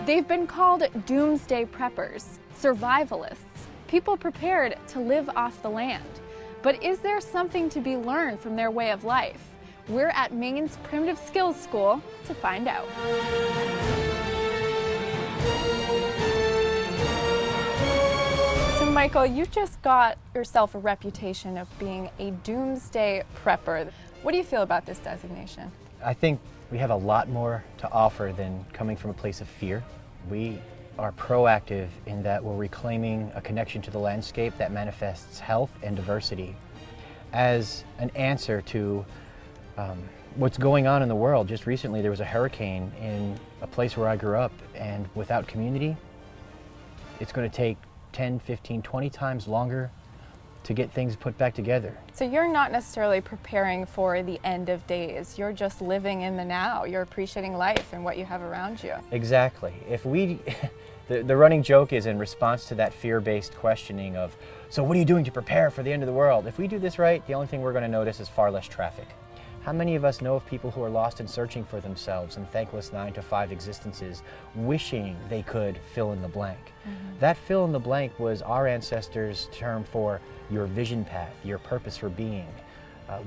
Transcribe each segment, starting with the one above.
They've been called doomsday preppers, survivalists, people prepared to live off the land. But is there something to be learned from their way of life? We're at Maine's Primitive Skills School to find out. So Michael, you just got yourself a reputation of being a doomsday prepper. What do you feel about this designation? I think we have a lot more to offer than coming from a place of fear. We are proactive in that we're reclaiming a connection to the landscape that manifests health and diversity as an answer to what's going on in the world. Just recently there was a hurricane in a place where I grew up, and without community, it's going to take 10, 15, 20 times longer to get things put back together. So you're not necessarily preparing for the end of days. You're just living in the now. You're appreciating life and what you have around you. Exactly. If we, the running joke is in response to that fear-based questioning of, so what are you doing to prepare for the end of the world? If we do this right, the only thing we're going to notice is far less traffic. How many of us know of people who are lost and searching for themselves in thankless 9-to-5 existences, wishing they could fill in the blank? That fill in the blank was our ancestors' term for your vision path, your purpose for being.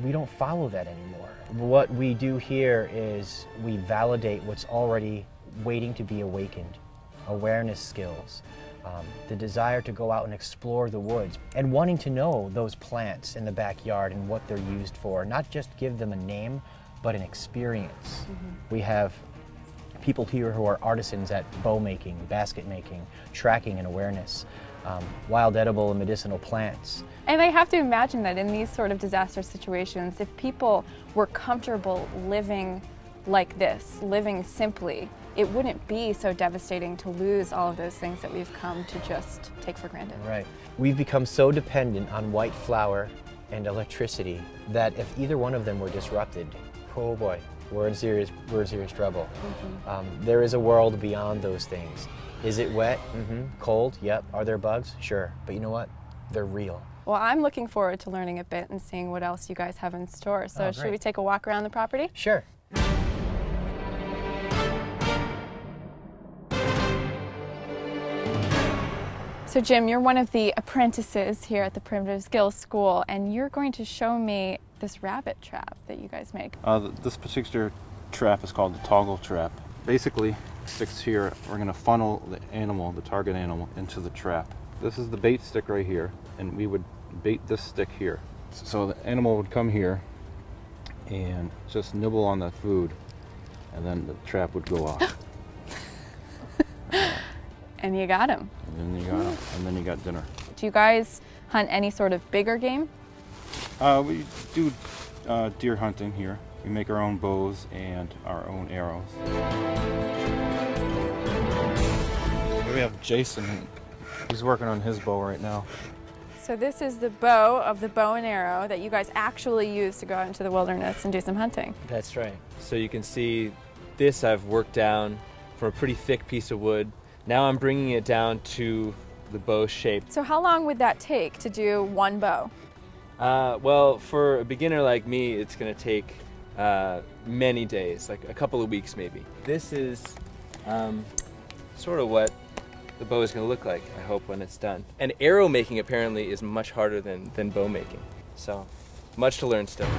We don't follow that anymore. What we do here is we validate what's already waiting to be awakened. Awareness skills, the desire to go out and explore the woods, and wanting to know those plants in the backyard and what they're used for, not just give them a name, but an experience. We have people here who are artisans at bow making, basket making, tracking and awareness, wild edible and medicinal plants. And I have to imagine that in these sort of disaster situations, if people were comfortable living like this, living simply, it wouldn't be so devastating to lose all of those things that we've come to just take for granted. Right. We've become so dependent on white flour and electricity that if either one of them were disrupted, oh boy, we're in serious trouble. There is a world beyond those things. Is it wet? Cold? Yep. Are there bugs? Sure. But you know what? They're real. Well, I'm looking forward to learning a bit and seeing what else you guys have in store. So should we take a walk around the property? Sure. So Jim, you're one of the apprentices here at the Primitive Skills School, and you're going to show me this rabbit trap that you guys make. This particular trap is called the toggle trap. Basically, sticks here, we're going to funnel the animal, the target animal, into the trap. This is the bait stick right here, and we would bait this stick here. So the animal would come here and just nibble on the food, and then the trap would go off. And you got him. And then you got him, and then you got dinner. Do you guys hunt any sort of bigger game? We do deer hunting here. We make our own bows and our own arrows. Here we have Jason. He's working on his bow right now. So this is the bow of the bow and arrow that you guys actually use to go out into the wilderness and do some hunting. That's right. So you can see this I've worked down from a pretty thick piece of wood. Now I'm bringing it down to the bow shape. So how long would that take to do one bow? Well, for a beginner like me, it's going to take many days, like a couple of weeks maybe. This is sort of what the bow is going to look like, I hope, when it's done. And arrow making apparently is much harder than bow making. So much to learn still.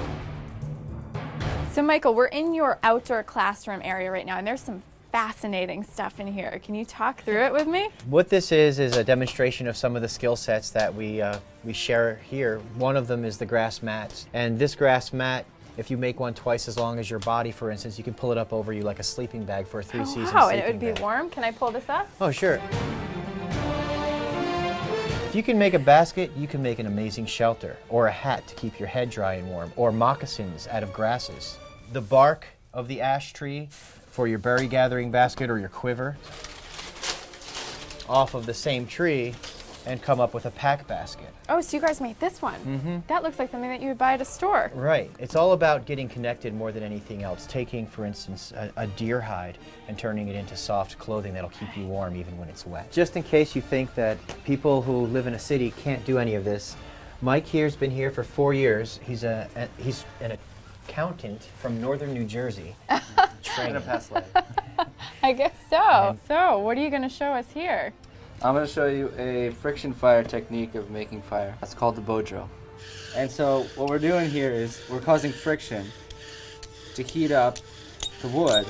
So Michael, we're in your outdoor classroom area right now, and there's some fascinating stuff in here. Can you talk through it with me? What this is a demonstration of some of the skill sets that we share here. One of them is the grass mats. And this grass mat, if you make one twice as long as your body, for instance, you can pull it up over you like a sleeping bag for a 3-season sleeping Wow, and it would be bag. warm. Can I pull this up? Oh, sure. If you can make a basket, you can make an amazing shelter, or a hat to keep your head dry and warm, or moccasins out of grasses. The bark of the ash tree for your berry gathering basket or your quiver off of the same tree and come up with a pack basket. Oh, so you guys made this one. That looks like something that you would buy at a store. Right. It's all about getting connected more than anything else. Taking, for instance, a deer hide and turning it into soft clothing that'll keep you warm even when it's wet. Just in case you think that people who live in a city can't do any of this, Mike here's been here for 4 years. He's an accountant from northern New Jersey. In a past life. I guess so. So, what are you going to show us here? I'm going to show you a friction fire technique of making fire. That's called the bow drill. And so what we're doing here is we're causing friction to heat up the wood.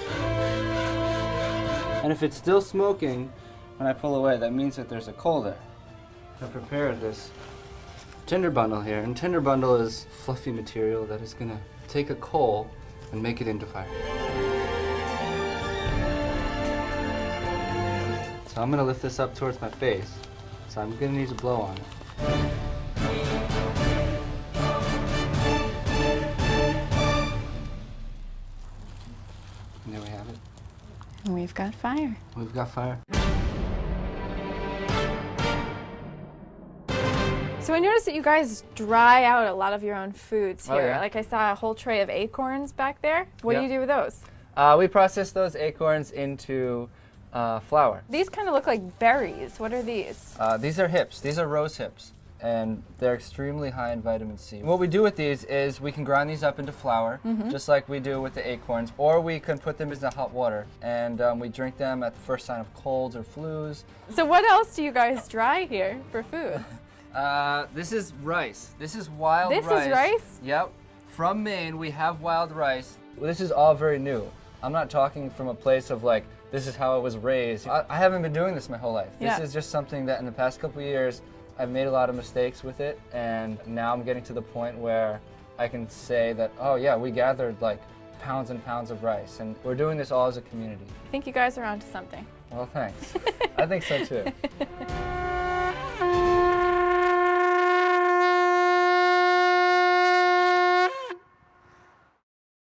And if it's still smoking when I pull away, that means that there's a coal there. I prepared this tinder bundle here, and tinder bundle is fluffy material that is going to take a coal and make it into fire. So I'm going to lift this up towards my face, so I'm going to need to blow on it. And there we have it. And we've got fire. We've got fire. So I noticed that you guys dry out a lot of your own foods here. Oh, yeah. Like I saw a whole tray of acorns back there. What do you do with those? We process those acorns into flour. These kind of look like berries. What are these? These are hips. These are rose hips, and they're extremely high in vitamin C. What we do with these is we can grind these up into flour, just like we do with the acorns, or we can put them into hot water, and we drink them at the first sign of colds or flus. So what else do you guys dry here for food? This is rice. This is wild rice. This is rice? Yep. From Maine, we have wild rice. This is all very new. I'm not talking from a place of like, this is how I was raised. I haven't been doing this my whole life. Yeah. This is just something that in the past couple of years, I've made a lot of mistakes with it, and now I'm getting to the point where I can say that, oh yeah, we gathered like pounds and pounds of rice, and we're doing this all as a community. I think you guys are onto something. Well, thanks. I think so too.